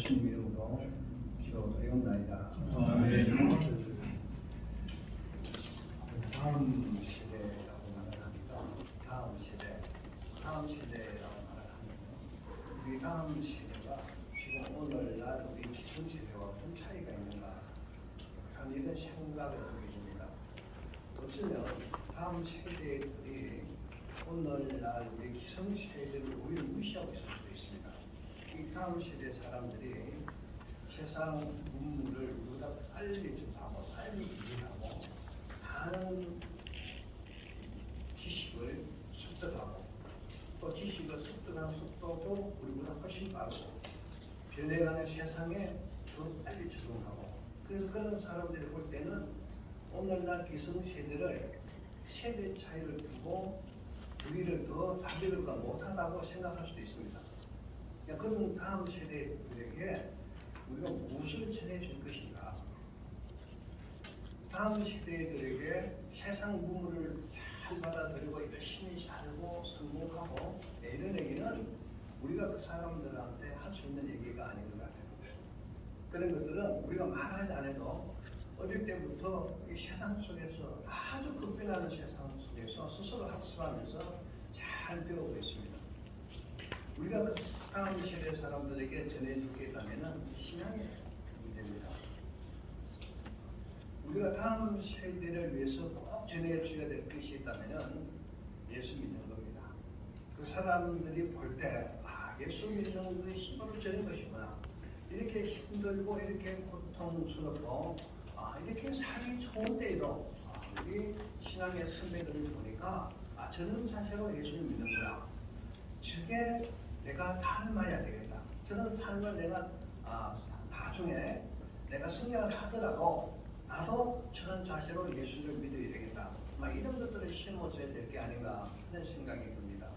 예수님 이름으로 기도드리옵나이다. 다음 세대라고 말을 합니다. 다음 세대라고 말을 하면 우리 다음 세대가 지금 오늘날 우리 기성세대와 어떤 차이가 있는가 그런 이런 생각을 하게 됩니다. 어쩌면 다음 세대들이 오늘날 우리 기성세대를 오히려 무시하고 있을 수도 있습니다. 이 다음 세대 사람들이 세상 문물을 보다 빨리 접하고 빨리 이해하고 많은 지식을 습득하고 또 지식을 습득하는 속도도 우리보다 훨씬 빠르고 변해가는 세상에 더 빨리 적응하고 그래서 그런 사람들이 볼 때는 오늘날 기성세대를 세대 차이를 두고 우리를 더 다비를 못하다고 생각할 수도 있습니다. 그런 다음 세대들에게 우리가 무엇을 전해줄 것인가? 다음 세대들에게 세상 문물을 잘 받아들이고 열심히 살고 성공하고 이런 얘기는 우리가 그 사람들한테 할 수 있는 얘기가 아닌 것 같아요. 그런 것들은 우리가 말하지 않아도 어릴 때부터 이 세상 속에서 아주 급변하는 세상 속에서 스스로 학습하면서 잘 배우고 있습니다. 우리가 그 다음 세대 사람들에게 전해줄 게 있다면 신앙의 문제입니다. 우리가 다음 세대를 위해서 꼭 전해줘야 될 것이 있다면 예수 믿는 겁니다. 그 사람들이 볼 때 예수 믿는 것이 바로 저런 것이구나. 이렇게 힘들고 이렇게 고통스럽고 이렇게 살기 좋은 때에도 우리 신앙의 선배들을 보니까 저런 자세로 예수를 믿는구나. 저게 내가 닮아야 되겠다. 저런 삶을 내가 나중에 내가 성장을 하더라도 나도 저런 자세로 예수를 믿어야 되겠다. 이런 것들을 심어줘야 될 게 아닌가 하는 생각이 듭니다.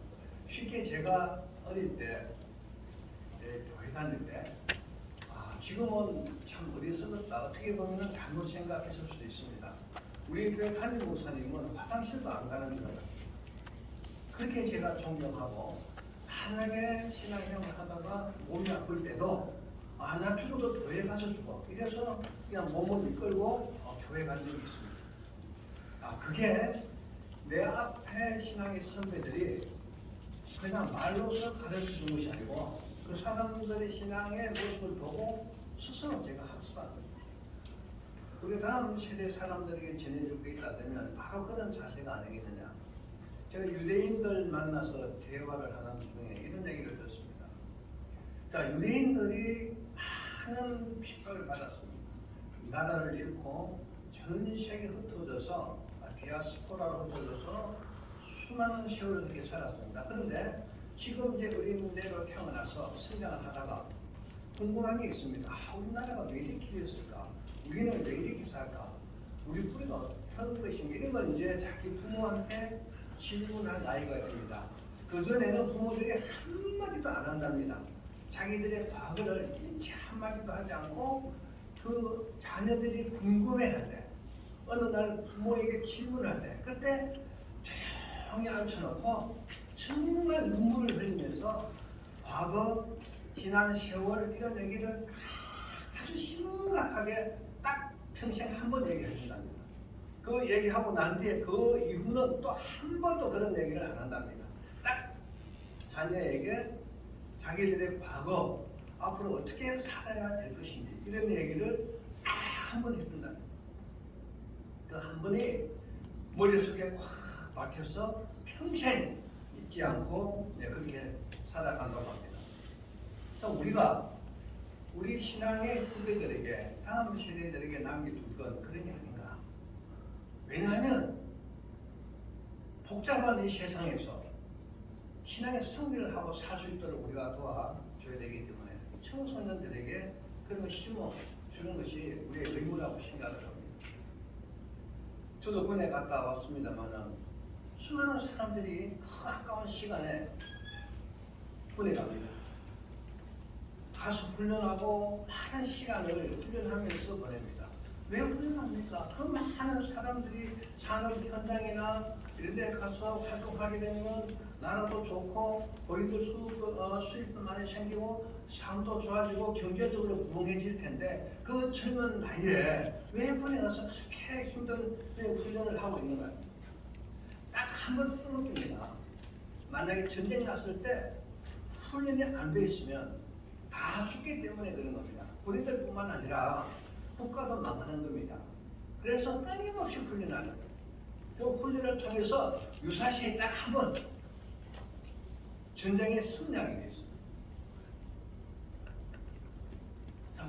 쉽게 제가 어릴 때 교회 다닐 때 지금은 참 어리석었다. 어떻게 보면 잘못 생각했을 수도 있습니다. 우리 교회 담임 목사님은 화장실도 안 가는 거예요. 그렇게 제가 존경하고 만약에 신앙생활을 하다가 몸이 아플 때도 나 죽어도 교회 가서 죽어. 이래서 그냥 몸을 이끌고 교회 간 적이 있습니다. 그게 내 앞에 신앙의 선배들이 그냥 말로서 가르쳐주는 것이 아니고 그 사람들의 신앙의 모습을 보고 스스로 제가 학습한 겁니다. 우리 다음 세대 사람들에게 전해줄 게 있다면 바로 그런 자세가 아니겠느냐. 제가 유대인들 만나서 대화를 하는 중에 이런 얘기를 듣습니다. 자, 유대인들이 많은 핍박을 받았습니다. 나라를 잃고 전 세계에 흩어져서 디아스포라로 흩어져서 수많은 세월을 그렇게 살았습니다. 그런데 지금 이제 어린애로 태어나서 성장을 하다가 궁금한 게 있습니다. 우리나라가 왜 이렇게 됐을까? 우리는 왜 이렇게 살까? 우리 뿌리가 어떤 것인가? 이런 건 이제 자기 부모한테 질문할 나이가 됩니다. 그전에는 부모들이 한마디도 안 한답니다. 자기들의 과거를 일체 한마디도 하지 않고 그 자녀들이 궁금해할 때 어느 날 부모에게 질문할 때 그때 조용히 앉혀놓고 정말 눈물을 흘리면서 과거 지난 세월 이런 얘기를 아주 심각하게 딱 평생 한 번 얘기해준답니다. 그 얘기하고 난 뒤에 그 이후는 또 한 번도 그런 얘기를 안 한답니다. 딱 자녀에게 자기들의 과거 앞으로 어떻게 살아야 될 것인지 이런 얘기를 딱 한 번 해준답니다. 그 한 번이 머릿속에 콱 박혀서 평생 잊지 않고 그렇게 살아간다고 합니다. 우리가 우리 신앙의 후배들에게 다음 세대들에게 남겨줄 건 그런 게 아닌가. 왜냐하면 복잡한 이 세상에서 신앙의 승리를 하고 살 수 있도록 우리가 도와줘야 되기 때문에 청소년들에게 그런 걸 심어주는 것이 우리의 의무라고 생각을 합니다. 저도 군에 갔다 왔습니다만 수많은 사람들이 그 아까운 시간에 군에 갑니다. 가서 훈련하고 많은 시간을 훈련하면서 보냅니다. 왜 훈련합니까? 그 많은 사람들이 산업 현장이나 이런 데 가서 활동하게 되면 나라도 좋고 본인들 수입도 많이 생기고 삶도 좋아지고 경제적으로 부흥해질 텐데 그 젊은 나이에 왜 군에 가서 그렇게 힘든 훈련을 하고 있는가? 딱 한 번 써놓깁니다. 만약에 전쟁 났을 때 훈련이 안 돼 있으면 다 죽기 때문에 그런 겁니다. 군인들뿐만 아니라 국가도 망하는 겁니다. 그래서 끊임없이 훈련하는 거예요. 그 훈련을 통해서 유사시에 딱 한 번 전쟁에 승리하기 위해서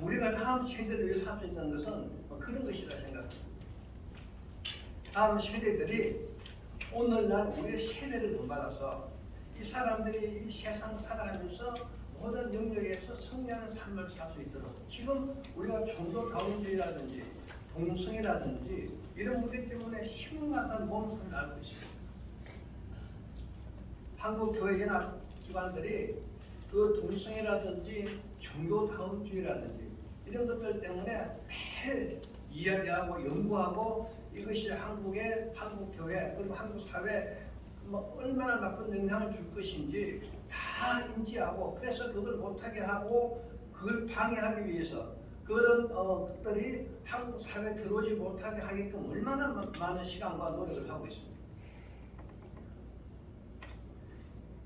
우리가 다음 세대를 위해서 할 수 있는 것은 그런 것이라 생각합니다. 다음 세대들이 오늘날 우리의 세대를 본받아서 이 사람들이 이 세상 살아가면서 모든 영역에서 승리하는 삶을 살 수 있도록 지금 우리가 종교다운주의라든지 동성애라든지 이런 문제 때문에 심각한 몸살을 앓고 있습니다. 한국교회연합기관들이 그 동성애라든지 종교다운주의라든지 이런 것들 때문에 매일 이야기하고 연구하고 이것이 한국교회 그리고 한국 사회에 얼마나 나쁜 영향을 줄 것인지 다 인지하고 그래서 그걸 못하게 하고 그걸 방해하기 위해서 그런 것들이 한국 사회에 들어오지 못하게 하게끔 얼마나 많은 시간과 노력을 하고 있습니다.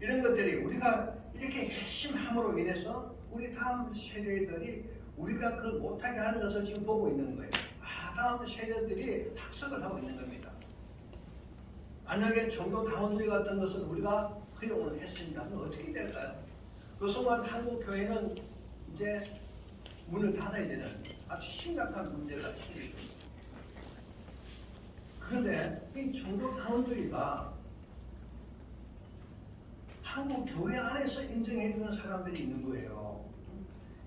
이런 것들이 우리가 이렇게 열심히 함으로 인해서 우리 다음 세대들이 우리가 그걸 못하게 하는 것을 지금 보고 있는 거예요. 다음 세대들이 학습을 하고 있는 겁니다. 만약에 종교다운주의 같은 것을 우리가 허용을 했습니다. 그럼 어떻게 될까요? 그 순간 한국교회는 이제 문을 닫아야 되는 아주 심각한 문제가 생깁니다. 그런데 이 종교다운주의가 한국교회 안에서 인정해주는 사람들이 있는 거예요.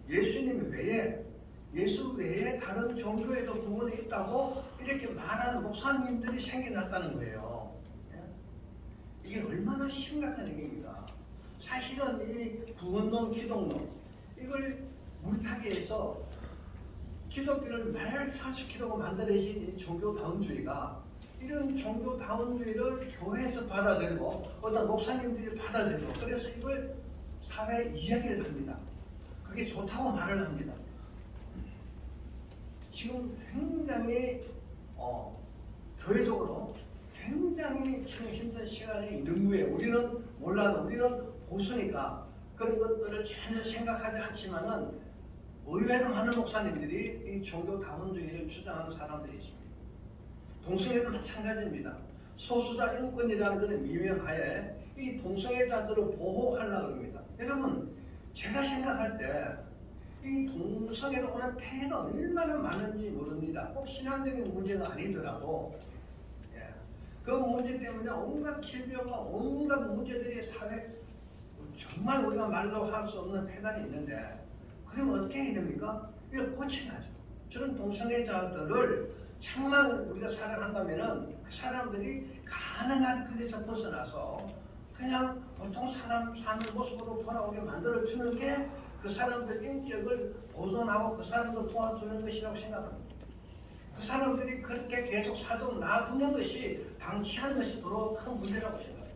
예수님 외에 예수 외에 다른 종교에도 구원이 있다고 이렇게 말하는 목사님들이 생겨났다는 거예요. 이게 얼마나 심각한 얘기입니다. 사실은 이 구원론, 기독론 이걸 물타기 해서 기독교를 말살시키려고 만들어진 이 종교다운주의가 이런 종교다운주의를 교회에서 받아들이고 어떤 목사님들이 받아들이고 그래서 이걸 사회에 이야기를 합니다. 그게 좋다고 말을 합니다. 지금 굉장히 교회적으로 굉장히 지금 힘든 시간이 있는 후에 우리는 몰라도 우리는 보수니까 그런 것들을 전혀 생각하지 않지만은 의외로 많은 목사님들이 이 종교다운주의를 주장하는 사람들이 있습니다. 동성애도 마찬가지입니다. 소수자 인권이라는 것은 미명하에 이 동성애자들을 보호하려고 합니다. 여러분 제가 생각할 때 이 동성애로 오는 폐해가 얼마나 많은지 모릅니다. 꼭 신앙적인 문제가 아니더라도 그 문제 때문에 온갖 질병과 온갖 문제들이 사회 정말 우리가 말로 할 수 없는 폐단이 있는데 그러면 어떻게 해야 됩니까? 이걸 고쳐야죠. 저런 동성애자들을 정말 우리가 사랑한다면은 그 사람들이 가능한 그에서 벗어나서 그냥 보통 사람 사는 모습으로 돌아오게 만들어주는 게 그 사람들 인격을 보존하고 그 사람들 도와주는 것이라고 생각합니다. 그 사람들이 그렇게 계속 살도록 놔두는 것이 방치하는 것이 더러 큰 문제라고 생각합니다.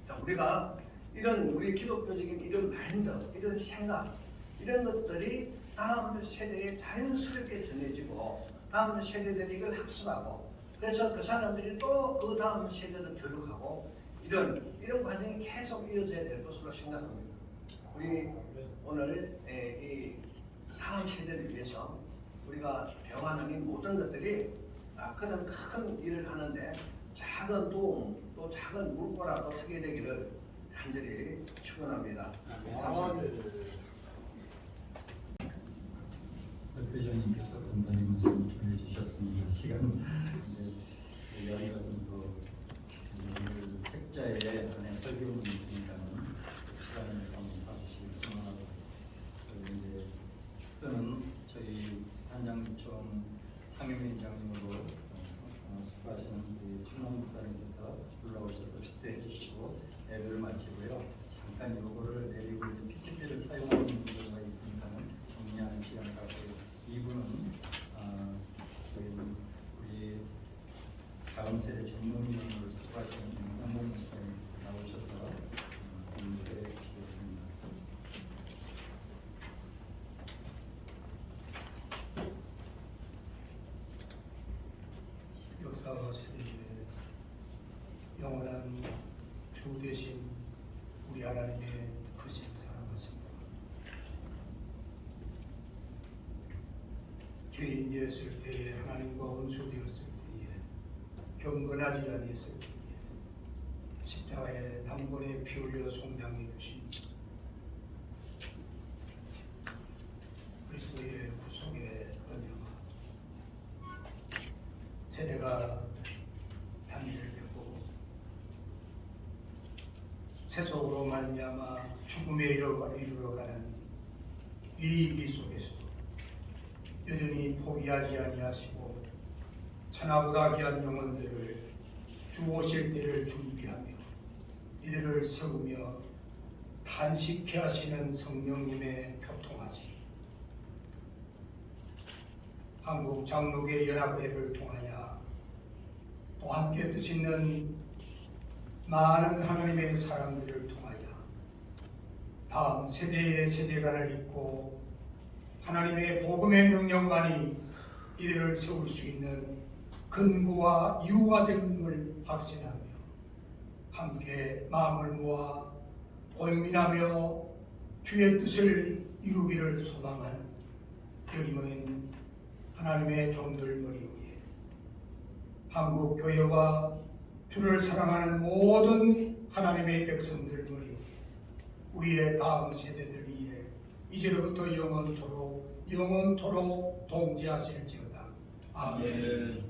자, 우리가 이런 우리 기독교적인 이런 마인드, 이런 생각, 이런 것들이 다음 세대에 자연스럽게 전해지고 다음 세대들이 이걸 학습하고 그래서 그 사람들이 또 그 다음 세대를 교육하고 이런 과정이 계속 이어져야 될 것으로 생각합니다. 우리 오늘 이 다음 세대를 위해서 우리가 배워가는 이 모든 것들이 그런 큰 일을 하는데 작은 도움 또 작은 물꼬라도 서게 되기를 간절히 축원합니다. 감사합니다. 대표장님께서 간단히 말씀 전해주셨습니다. 시간은 여기 가서 책자에 안에 설교문이 있으니까는 시간 내서 한번 봐주시길 소망하고 이제 축도는 저희 단장님처럼 상임위원장님으로 수고하시는 우리 천만 목사님께서 올라오셔서 축도해 주시고 예배를 마치고요. 잠깐 요거를 내리고 PPT를 사용하는 문제가 있으니까는 정리하는 시간을 갖고 2부는 저희 우리 다음 세대 전문인으로 수고하시는 임상봉 목사님께서 나오셔서 공부해 주시겠습니다. 역사와 세대의 영원한 주 되신 우리 하나님의 크신 사랑하십니다. 죄인 되었을 때에 하나님과 원수되었을 때에 경건하지 아니했을 때에 십자가에 단번에 피 흘려 송장해 주신 그리스도의 구속의 은혜와 세대가 단절되고 세속으로 말미암아 죽음에 이르러가는 이 위기 속에서도 여전히 포기하지 아니하시고 천하보다 귀한 영혼들을 주 오실 때를 준비하며 이들을 세우며 탄식케 하시는 성령님의 교통하심, 한국 장로계 연합회를 통하여 또 함께 뜻있는 많은 하나님의 사람들을 통하여 다음 세대의 세대관을 잇고 하나님의 복음의 능력만이 이들을 세울 수 있는 근거와 이유가 됨을 확신하며 함께 마음을 모아 고민하며 주의 뜻을 이루기를 소망하는 여기 모인 하나님의 종들 머리 위에 한국 교회와 주를 사랑하는 모든 하나님의 백성들 머리 위에 우리의 다음 세대들 위에 이제로부터 영원토록 동지하실지어다. 아멘.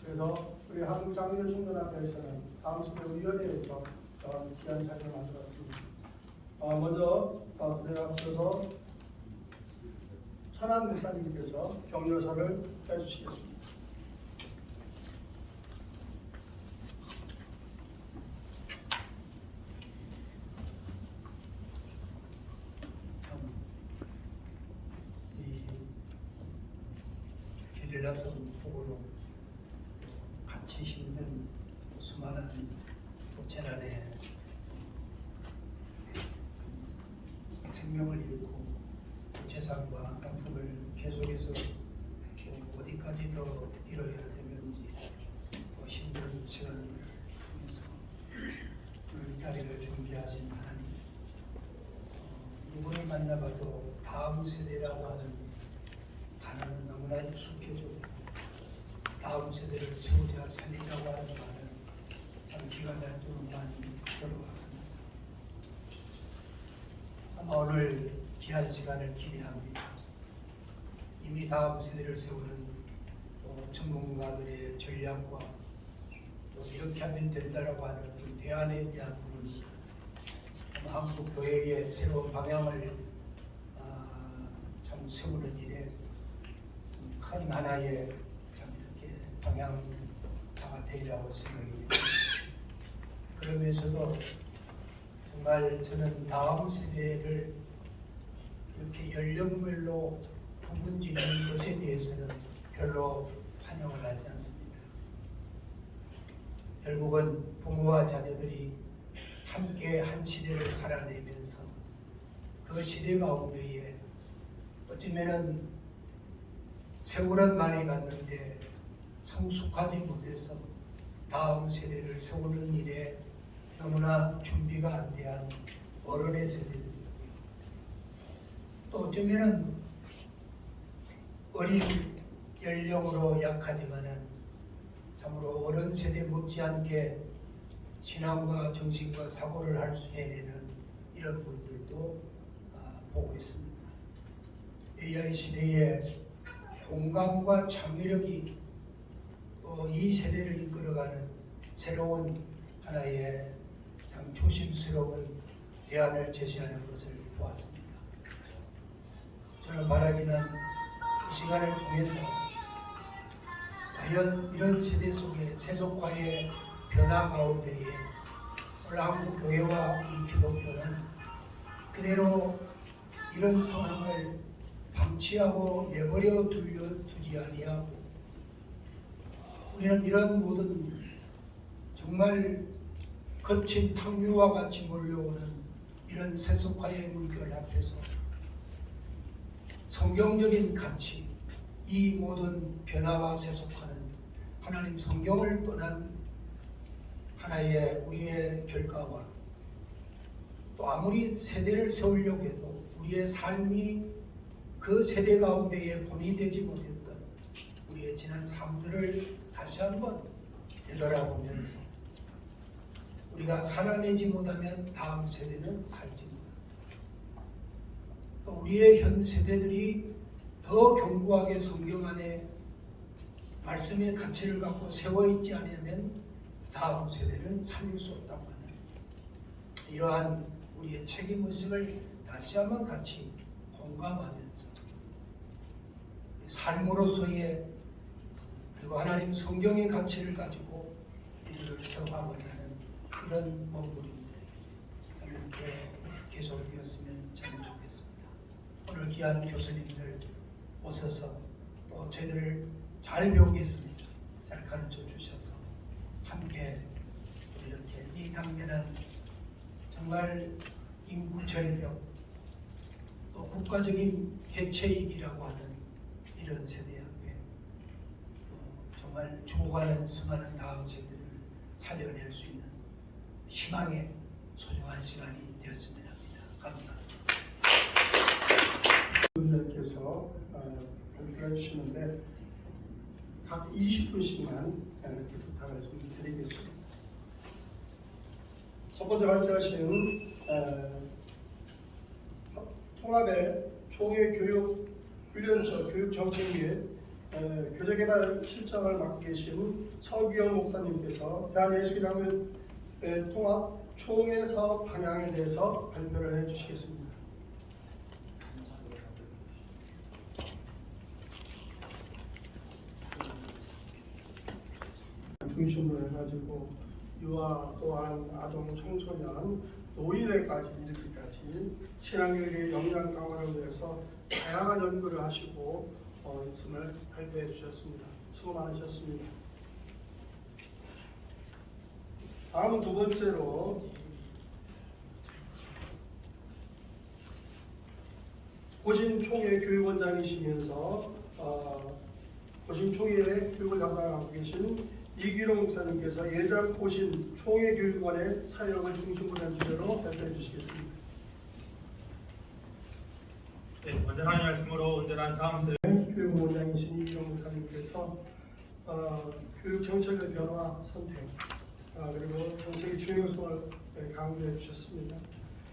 그래서 우리 한국 장로교 총연합회에서는 다음 시대 위원회에서 귀한 자리를 만들었습니다. 먼저 들어가셔서 천안 목사님께서 격려사를 해주시겠습니다. 이 게릴라성 폭우로 같이 힘든 수많은 재난에 생명을 잃고 재산과 아픔을 계속해서 어디까지 더 이뤄야 되는지 힘든 시간을 통해서 이 자리를 준비하신 하나님, 누구를 만나봐도 다음 세대라고 하는 단어는 너무나 익숙해지고 다음 세대를 세우자 살리자고 하는 말은 참 기가 닳도록 많이 들어왔습니다. 아마 오늘 귀한 시간을 기대합니다. 이미 다음 세대를 세우는 전문가들의 전략과 또 이렇게 하면 된다라고 하는 그 대안에 대한 부분이 한국 교회의 새로운 방향을 참 세우는 일에 큰 하나의 참 이렇게 방향타가 되리라고 생각합니다. 그러면서도 정말 저는 다음 세대를 이렇게 연령별로 구분짓는 것에 대해서는 별로 환영을 하지 않습니다. 결국은 부모와 자녀들이 함께 한 시대를 살아내면서 그 시대 가운데에 어쩌면은 세월은 많이 갔는데 성숙하지 못해서 다음 세대를 세우는 일에 너무나 준비가 안 된 어른의 세대들이고요. 또 어쩌면은 어린 연령으로 약하지만은 참으로 어른 세대 못지않게 신앙과 정신과 사고를 할 수 있는 이런 분들도 보고 있습니다. AI 시대에 공감과 창의력이 또 이 세대를 이끌어가는 새로운 하나의 참 조심스러운 대안을 제시하는 것을 보았습니다. 저는 바라기는 이 시간을 통해서 과연 이런 세대 속의 세속화의 변화 가운데에 오늘 한국 교회와 이 기독교는 그대로 이런 상황을 방치하고 내버려 두지 아니하고 우리는 이런 모든 정말 거친 탕류와 같이 몰려오는 이런 세속화의 물결 앞에서 성경적인 가치, 이 모든 변화와 세속화는 하나님 성경을 떠난 하나의 우리의 결과와 또 아무리 세대를 세우려고 해도 우리의 삶이 그 세대 가운데에 본이 되지 못했던 우리의 지난 삶들을 다시 한번 되돌아보면서 우리가 살아내지 못하면 다음 세대는 살지 못한다. 또 우리의 현 세대들이 더 견고하게 성경 안에 말씀의 가치를 갖고 세워있지 않으면 다음 세대는 살릴 수 없다고 하는 이러한 우리의 책임의식을 다시 한번 같이 공감하면서 삶으로서의 그리고 하나님 성경의 가치를 가지고 이들을 세워가고자 하는 그런 몸부림들 이렇게 계속되었으면 참 좋겠습니다. 오늘 귀한 교수님들 오셔서 또 저희들을 잘 배우겠습니다. 잘 가르쳐 주셔서 함께 이렇게 이 단계는 정말 인구 절벽 또 국가적인 해체이기라고 하는 이런 세대 앞에 정말 죽어가는 수많은 다음 세대를 살려낼 수 있는 희망의 소중한 시간이 되었으면 합니다. 감사합니다. 분들께서 발표해 주시는데 각 20분씩만 이렇게 부탁을 좀 드리겠습니다. 첫 번째 발제하시는 통합의 총회 교육 훈련처 교육정책위의 교재개발 실장을 맡고 계신 서기영 목사님께서 대한예수기장교 통합 총회 사업 방향에 대해서 발표를 해주시겠습니다. 중심으로 해가지고 유아 또한 아동 청소년 노인에까지 이르기까지 신앙교육의 역량 강화를 위해서 다양한 연구를 하시고 있음을 발표해 주셨습니다. 수고 많으셨습니다. 다음은 두 번째로 고신총회 교육원장이시면서 고신총회 교육을 담당하고 계신 이기룡 목사님께서 예장 고신 총회교육원의 사역을 중심으로 한 주제로 발표해 주시겠습니다. 네, 온전한 말씀으로 온전한 다음 세대 교육원장이신 이기룡 목사님께서 교육 정책의 변화 선택 그리고 정책의 중요성을 강조해 주셨습니다.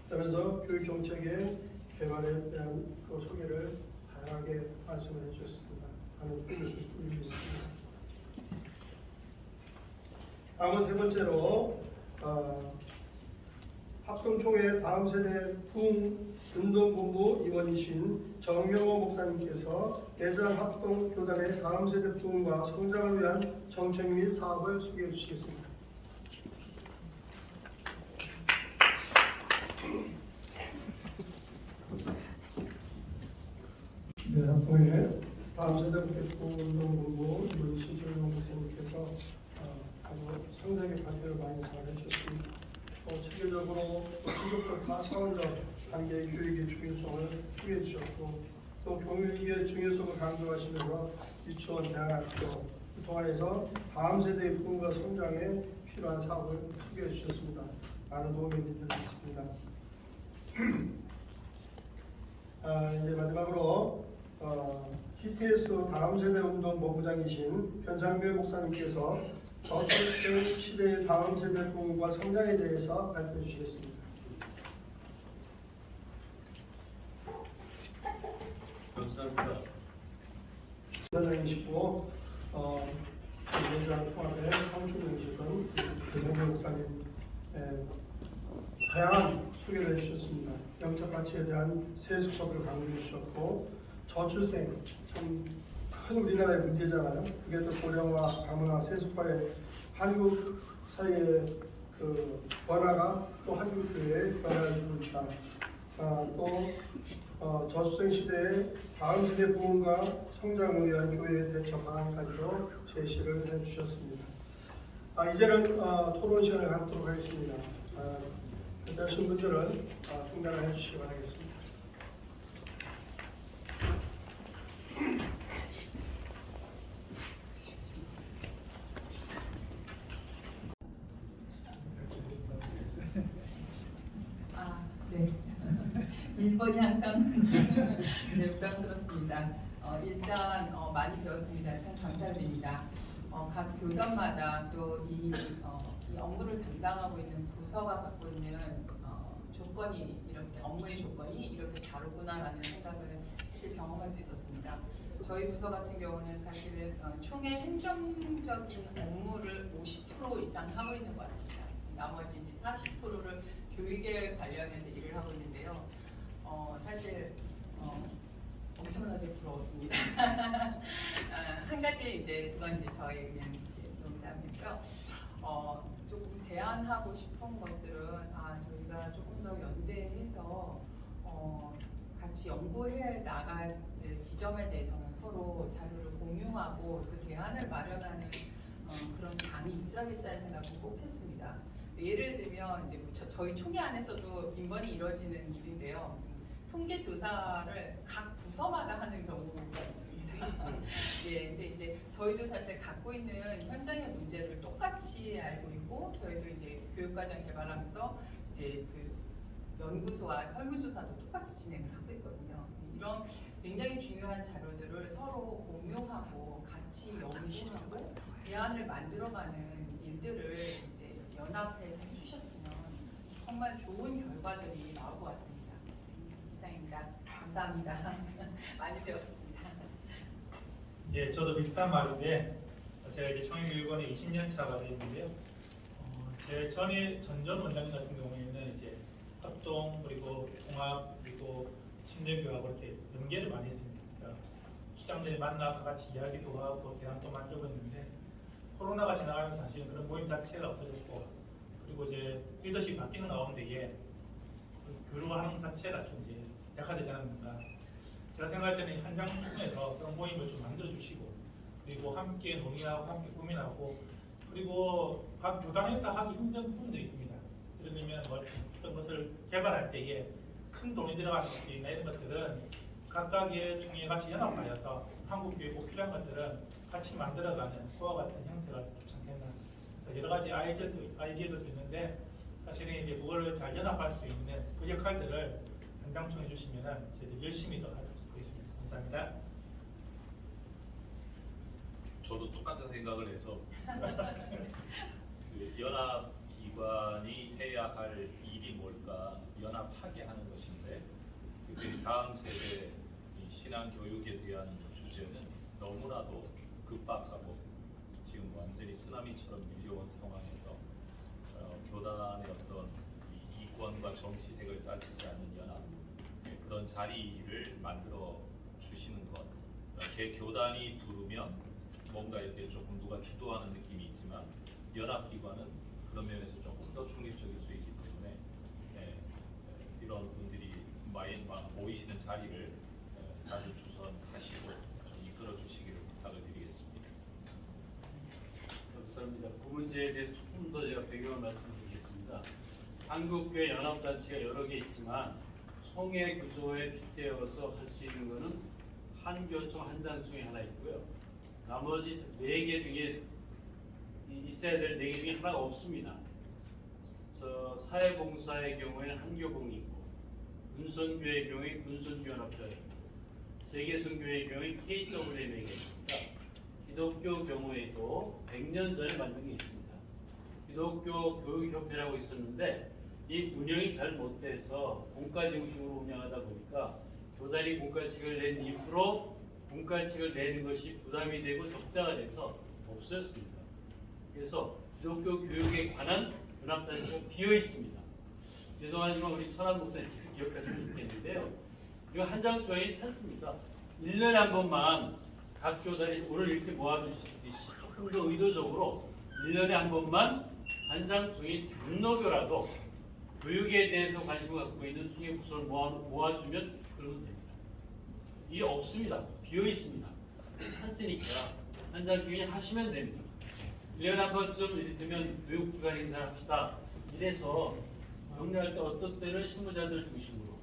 그러면서 교육 정책의 개발에 대한 그 소개를 다양하게 말씀을 해주셨습니다. 많은 도움이 있습니다. 다음은 세 번째로 합동총회 다음 세대 부흥운동본부 위원이신 정명호 목사님께서 대전 합동교단의 다음 세대 부흥과 성장을 위한 정책 및 사업을 소개해 주시겠습니다. 네, 합동의 다음 세대 부흥운동본부 위원이신 정명호 목사님께서 아주 상세하게 발표를 많이 잘 해주셨습니다. 체계적으로 신속도 다차원적 단계의 교육의 중요성을 소개해 주셨고 또 교육의 중요성을 강조하시면서 유치원, 대학교 통해서 다음 세대의 부흥과 성장에 필요한 사업을 소개해 주셨습니다. 많은 도움이 되셨습니다. 이제 마지막으로 TTS 다음 세대 운동 본부장이신 변창배 목사님께서 저출생 시대의 다음 세대 부흥과 성장에 대해서 발표해 주시겠습니다. 감사합니다. 부장이시고 예전 통합의 상주님이시던 변창배 목사님 다양한 소개를 해주셨습니다. 영적 가치에 대한 세속화를 강조해 주셨고 저출생 참 큰 우리나라의 문제잖아요. 그게 또 고령화, 가문화, 세속화의 한국 사회의 그 변화가 또 한국 교회의 변화를 주고 있다. 또 저수생 시대의 다음 세대 부흥과 성장을 위한 교회의 대처 방안까지도 제시를 해주셨습니다. 이제는 토론 시간을 갖도록 하겠습니다. 되신 분들은 중단을 해주시기 바라겠습니다. 네. 1번이 항상 네, 부담스럽습니다. 일단 많이 배웠습니다. 참 감사드립니다. 각 교단마다 또 이 업무를 담당하고 있는 부서가 갖고 있는 조건이 이렇게 업무의 조건이 이렇게 다르구나라는 생각을 사실 경험할 수 있었습니다. 저희 부서 같은 경우는 사실은 총회 행정적인 업무를 50% 이상 하고 있는 것 같습니다. 나머지 이제 40%를 교육에 관련해서 일을 하고 있는데요. 사실 엄청나게 부러웠습니다. 한 가지 이제 그건 이제 저의 그냥 이제 농담이고요. 조금 제안하고 싶은 것들은 저희가 조금 더 연대해서 같이 연구해 나갈 지점에 대해서는 서로 자료를 공유하고 그 대안을 마련하는 그런 장이 있어야겠다는 생각을 꼭 했습니다. 예를 들면 이제 저희 총회 안에서도 빈번히 이루어지는 일인데요. 통계 조사를 각 부서마다 하는 경우가 있습니다. 예, 근데 이제 저희도 사실 갖고 있는 현장의 문제를 똑같이 알고 있고, 저희도 이제 교육과정 개발하면서 이제 그 연구소와 설문조사도 똑같이 진행을 하고 있거든요. 이런 굉장히 중요한 자료들을 서로 공유하고 같이 연구하고 대안을 만들어가는 일들을 이제 연합해서 해주셨으면 정말 좋은 결과들이 나올 것 같습니다. 이상입니다. 감사합니다. 많이 배웠습니다. 예, 저도 비슷한 말인데 제가 이제 총회교육원에 20년 차가 됐는데요. 제 전전 원장님 같은 경우에는 이제 합동 그리고 통합 그리고 침례교하고 이렇게 연계를 많이 했습니다. 그러니까 수장들이 만나서 같이 이야기도 하고 대안도 만들고 있는데 코로나가 지나가면서 사실은 그런 모임 자체가 없어졌고, 그리고 이제 리더십이 바뀌는 가운데에 교류하는 자체가 좀 이제 약화되지 않았는가. 제가 생각할 때는 현장 중에서 그런 모임을 좀 만들어 주시고, 그리고 함께 논의하고 함께 고민하고, 그리고 각 교단에서 하기 힘든 부분들이 있습니다. 예를 들면 어떤 것을 개발할 때에 큰 돈이 들어가는 것이나 이런 것들은 각각의 총회 같이 연합하여서 한국 교육에 꼭 필요한 것들은 같이 만들어가는 그와 같은 형태가 좋지 않겠나. 그래서 여러 가지 아이디어도 있는데 사실은 이제 그걸 잘 연합할 수 있는 그 역할들을 현장총회 주시면은 저희들 열심히 더 할 수 있습니다. 감사합니다. 저도 똑같은 생각을 해서 그 연합기관이 해야 할 일이 뭘까, 연합하게 하는 것인데, 특히 다음 세대 신앙 교육에 대한 주제는 너무나도 급박하고 지금 완전히 쓰나미처럼 밀려온 상황에서 교단의 어떤 이권과 정치색을 따지지 않는 연합, 그런 자리를 만들어 주시는 것. 개 교단이 부르면 뭔가 이렇게 조금 누가 주도하는 느낌이 있지만 연합기관은 그런 면에서 조금 더 중립적일 수 있기 때문에 이런 분들이 모이시는 자리를 자주 주선하시고 좀 이끌어 주시기를 부탁을 드리겠습니다. 감사합니다. 그 문제에 대해서 조금 더 제가 배경을 말씀드리겠습니다. 한국교회 연합단체가 여러 개 있지만 총회 구조에 빗대어서 할 수 있는 것은 한교총 한장총회 하나 있고요. 나머지 4개 중에 있어야 될 4개 중에 하나가 없습니다. 사회봉사의 경우에는 한교봉이 있고, 군선교회의 경우에 군선교연합회가 있고, 세계선교회의 경우에 KWMA가 있습니다. 기독교 경우에도 100년 전에 만든 게 있습니다. 기독교 교육협회라고 있었는데 이 운영이 잘 못돼서 공과 중심으로 운영하다 보니까 교단이 공과칙을 낸 이후로 공과칙을 내는 것이 부담이 되고 적자가 돼서 없어졌습니다. 그래서 기독교 교육에 관한 연합단체가 비어 있습니다. 죄송하지만 우리 천안 목사님께서 기억하시면 있겠는데요. 이거 한장총회는 찬스입니다. 1년에 한 번만 각 교단이 오늘 이렇게 모아줄 수 있듯이 조금 더 의도적으로 1년에 한 번만 한장총회 장로교라도 교육에 대해서 관심을 갖고 있는 총회 부서를 모아주면 그러면 됩니다. 이게 없습니다. 비어 있습니다. 찼으니까 한장 교육 하시면 됩니다. 1년에 한 번쯤 이를테면 교육기관 행사합시다. 이래서 격려할 때 어떤 때는 실무자들 중심으로,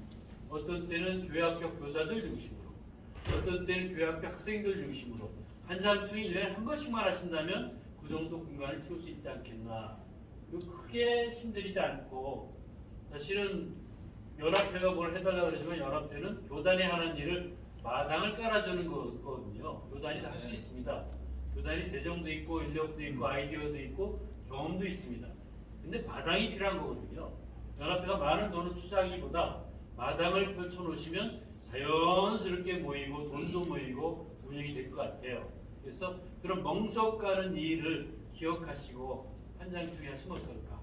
어떤 때는 교회학교 교사들 중심으로, 어떤 때는 교회학교 학생들 중심으로 한장총이 1년에 한 번씩만 하신다면 그 정도 공간을 채울 수 있지 않겠나. 크게 힘들이지 않고, 사실은 연합회가 뭘 해달라고 그러지만 연합회는 교단이 하는 일을 마당을 깔아주는 거거든요. 교단이 다 할 수 있습니다. 교단이 재정도 있고 인력도 있고 아이디어도 있고 경험도 있습니다. 근데 마당이 필요한 거거든요. 연합회가 많은 돈을 투자하기보다 마당을 펼쳐놓으시면 자연스럽게 모이고 돈도 모이고 운영이 될 것 같아요. 그래서 그런 멍석 가는 일을 기억하시고 한장총회 하시면 어떨까?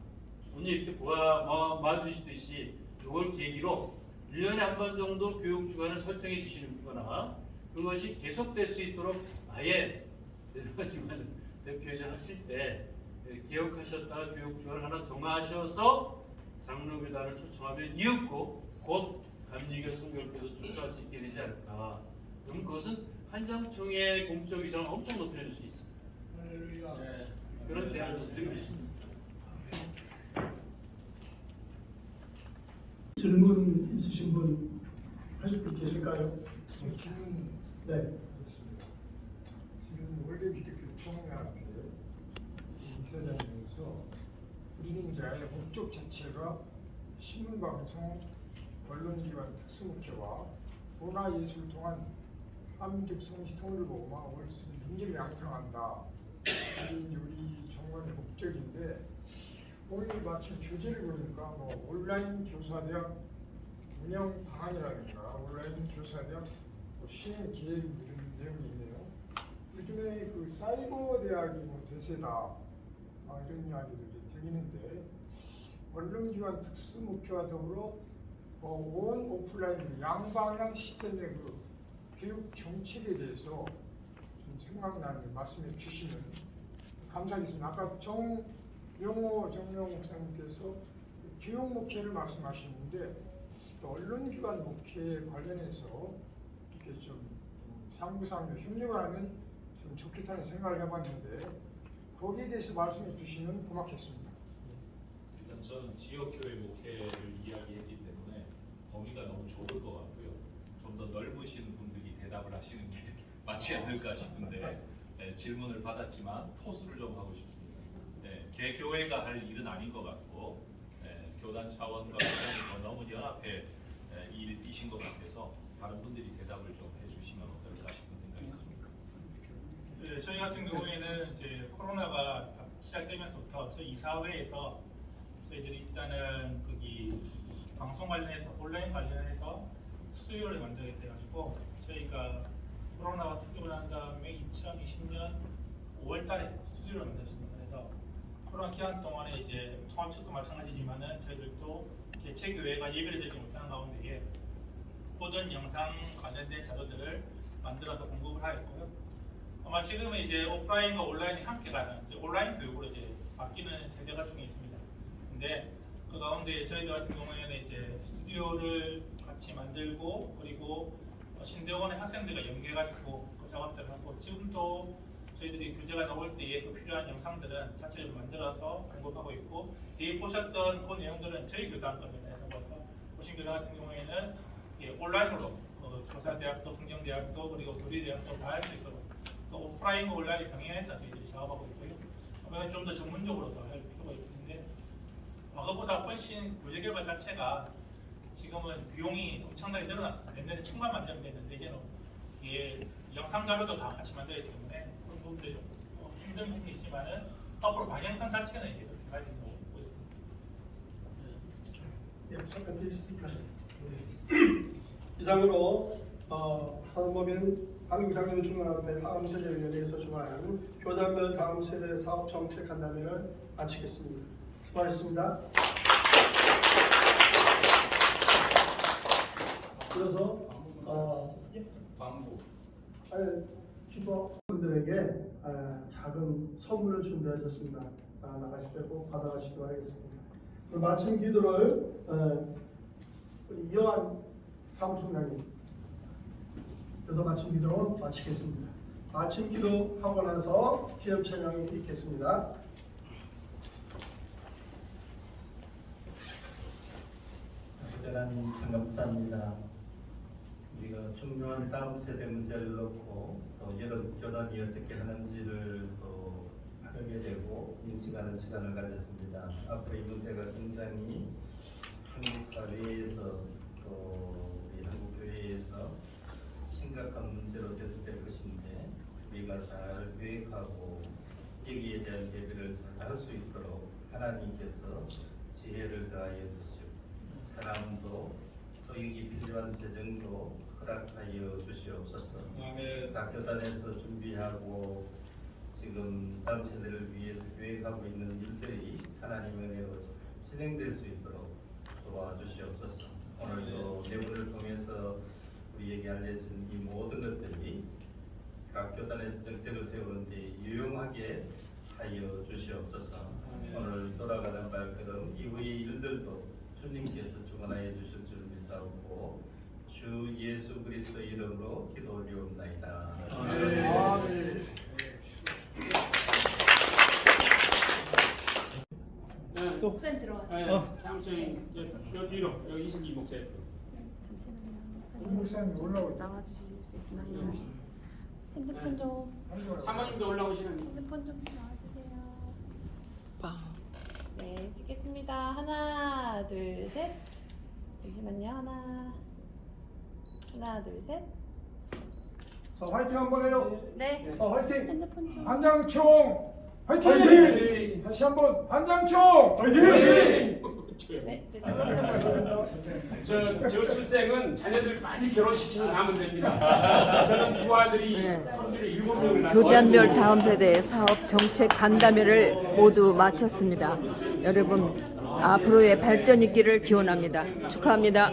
오늘 이렇게 봐주시듯이 이걸 계기로 1년에 한 번 정도 교육주간을 설정해 주시는 거나 그것이 계속될 수 있도록 아예 죄송하지만 대표회장 하실 때 기억하셨다가 교육주간을 하나 정하셔서 장로교단을 초청하면 이윽고 곧 감리교 성결교도 초청할 수 있게 되지 않을까. 그럼 그것은 한장총회의 공적 위상을 엄청 높여줄 수 있습니다. 네, 그런 제안을 드리고 싶습니다. 질문 있으신 분 하실 분 계실까요? 질문 네. 있습니다. 지금 원래 기독교 총회학회 이사장이면서 우리는 이제 아예 목적 자체가 신문방송, 언론기관 특수목회와 문화예술을 통한 한민족 성시 통일을 보고만 민주를 양성한다. 이게 이제 우리 정관의 목적인데 오늘 마침 교재를 보니까 뭐 온라인 교사대학 운영 방안이라든가 온라인 교사대학 시행 계획 이런 내용이 있네요. 요즘에 그 사이버 대학이 뭐 대세다 이런 이야기들이 들리는데 언론기관 특수목표와 더불어 온 오프라인 양방향 시스템의 그 교육 정책에 대해서 좀 생각나는 말씀해 주시면 감사하겠습니다. 아까 정명호 목사님께서 교육 목회를 말씀하시는데 언론기관 목회 관련해서 이렇게 좀 상부상조 협력을 하면 좀 좋겠다는 생각을 해봤는데 거기에 대해서 말씀해 주시면 고맙겠습니다. 일단 저는 지역교회 목회를 이야기했기 때문에 범위가 너무 좁을 것 같고요. 좀 더 넓으신 분들이 대답을 하시는 게 맞지 않을까 싶은데 질문을 받았지만 토스를 좀 하고 싶습니다. 개교회가 할 일은 아닌 것 같고 교단 차원과 너무 연합해 일이신 것 같아서 다른 분들이 대답을 좀 해주시면 어떨까 싶은 생각이 있습니다. 네, 저희 같은 경우에는 이제 코로나가 시작되면서부터 저희 이사회에서 저희들이 일단은 거기 방송 관련해서 온라인 관련해서 스튜디오를 만들게 돼가지고 저희가 코로나가 터지고 난 다음에 2020년 5월달에 스튜디오를 만들었습니다. 그래서 코로나 기간 동안에 이제 통합측도 마찬가지지만은 저희들도 개체 교회가 예배를 드리지 못하는 가운데에 모든 영상 관련된 자료들을 만들어서 공급을 하였고요. 아마 지금은 이제 오프라인과 온라인이 함께 가는 이제 온라인 교육으로 이제 바뀌는 세대가 중에 있습니다. 근데 그 가운데 저희들 같은 경우에는 이제 스튜디오를 같이 만들고 그리고 신대원의 학생들과 연계해가지고 그 작업들을 하고 지금도 저희들이 교재가 나올 때에 그 필요한 영상들은 자체적으로 만들어서 공급하고 있고 이 보셨던 그 내용들은 저희 교단 겁니다. 그래서 보신 교단 같은 경우에는 온라인으로 교사대학도, 성경대학도 그리고 교리대학도 다 할 수 있도록 또 오프라인과 온라인을 병행해서 저희들이 작업하고 있고요. 그러면 좀 더 전문적으로 더 할 필요가 있는데 과거보다 훨씬 교재 개발 자체가 지금은 비용이 엄청나게 늘어났습니다. 옛날에 책만 만들면 됐는데 이제는 이게 영상 자료도 다 같이 만들어야 되기 때문에 그런 부분들이 좀 힘든 부분이 있지만은 앞으로 방향성 자체는 이제 그렇게 가야 된다고 보고 있습니다. 예, 잠깐 드리겠습니다. 이상으로 산업법인 한국장로중앙회 다음 세대를 연대해서 주관한 교단별 다음 세대 사업 정책 간담회를 마치겠습니다. 수고하셨습니다. 그래서 광고. 기도분들에게 작은 선물을 준비하셨습니다. 나가실 때 꼭 받아가시기 바라겠습니다. 마침 기도를 우리 이영환 사무총장님. 그래서 마침 기도로 마치겠습니다. 마침 기도하고 나서 기념 찬양을 읽겠습니다. 하나님 참 감사합니다. 우리가 중요한 다음 세대 문제를 놓고 또 여러 교단이 어떻게 하는지를 또 알게 되고 인식하는 시간을 가졌습니다. 앞으로 이 문제가 굉장히 한국 사회에서 또 우리 한국 교회에서 심각한 문제로 될 것인데 우리가 잘 계획하고 여기에 대한 대비를 잘 할 수 있도록 하나님께서 지혜를 더하여 주시고 사람도 또 여기 필요한 재정도 허락하여 주시옵소서. 각 교단에서 준비하고 지금 다음 세대를 위해서 계획하고 있는 일들이 하나님의 은혜로 진행될 수 있도록 도와주시옵소서. 오늘도 내부를 통해서 우리에게 알려진 이 모든 것들이 각 교단에서 정책을 세우는데 유용하게 하여 주시옵소서. 오늘 돌아가는 발걸음 이후의 일들도 주님께서 주관하여 주실 줄 믿사옵고 주 예수 그리스도 이름으로 기도 올리옵나이다. 목사님 들어가세요. 사무총장님 저 뒤로 여기 이승기 목사님. 잠시만요. 목사님 올라오죠. 나와주실 수 있나요? 핸드폰 좀 사모님도 올라오시는. 핸드폰 좀 나와주세요. 네, 찍겠습니다. 하나, 둘, 셋. 잠시만요. 하나, 둘, 셋. 자, 화이팅 한번 해요. 네. 화이팅. 핸드폰 좀. 한장총 화이팅! 화이팅! 다시 한번 한장총 화이팅! 네, 됐습니다. 저 출생은 자녀들 많이 결혼시키면 나면 됩니다. 저는 두 아들이 손들이 7명을 낳았어요. 교단별 다음 세대 사업 정책 간담회를 모두 마쳤습니다. 여러분 앞으로의 발전 있기를 기원합니다. 축하합니다.